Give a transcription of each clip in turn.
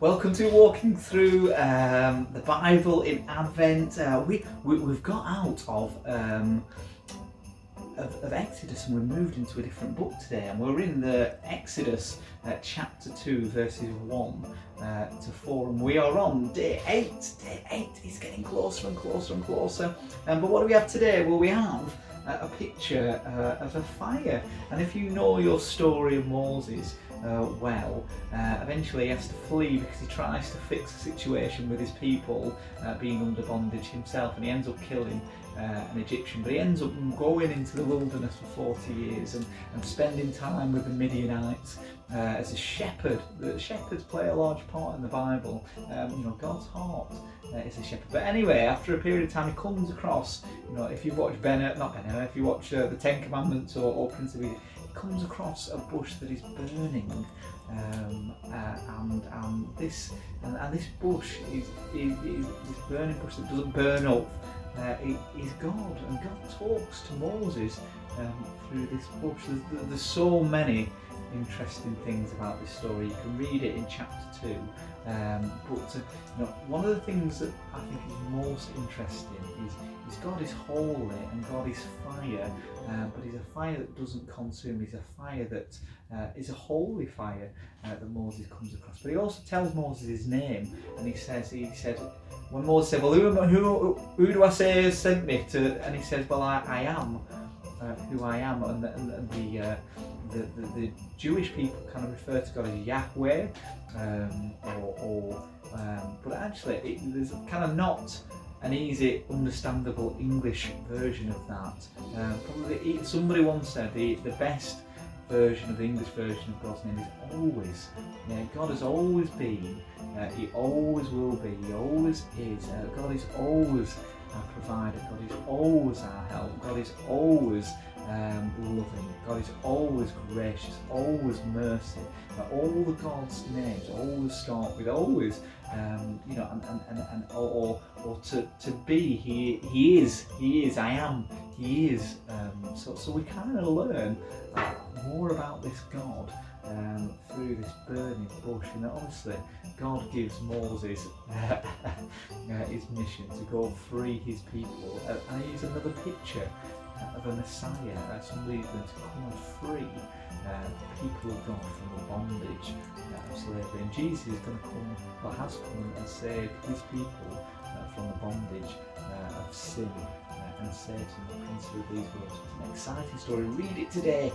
Welcome to walking through the Bible in Advent. We've got out of Exodus and we've moved into a different book today, and we're in the Exodus chapter 2 verses 1 to 4, and we are on day 8. Day 8 is getting closer and closer and closer. But what do we have today? Well, we have a picture of a fire, and if you know your story of Moses, eventually he has to flee because he tries to fix the situation with his people being under bondage himself, and he ends up killing an Egyptian, but he ends up going into the wilderness for 40 years and spending time with the Midianites as a shepherd. The shepherds play a large part in the Bible. God's heart is a shepherd. But anyway, after a period of time, he comes across, if you watch if you watch the Ten Commandments or Prince of Egypt, he comes across a bush that is burning, and this bush is this burning bush that doesn't burn up. Is God, and God talks to Moses through this bush. There's so many interesting things about this story. You can read it in chapter 2, but one of the things that I think is most interesting is God is holy and God is fire, but He's a fire that doesn't consume. He's a fire that is a holy fire that Moses comes across. But He also tells Moses his name, and he said. When Moses said, well, who do I say has sent me to? And he says, well, I am who I am. And the Jewish people kind of refer to God as Yahweh, but actually there's kind of not an easy, understandable English version of that. Probably somebody once said the best version of the English version of God's name is always. God has always been, He always will be, He always is. God is always our provider, God is always our help, God is always loving, God is always gracious, always mercy. All the God's names always start with always, or to be, He is, I am, He is. So we kind of learn more about this God through this burning bush, and obviously God gives Moses his mission to go free his people, and he's another picture of a Messiah, somebody who's going to come and free people of God from the bondage of slavery. And Jesus is going to come, or has come, and save his people from the bondage of sin and Satan, the prince of these worlds. It's an exciting story. Read it today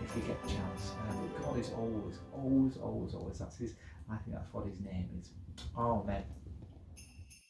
if you get the chance. But God is always. That's I think that's what His name is. Amen.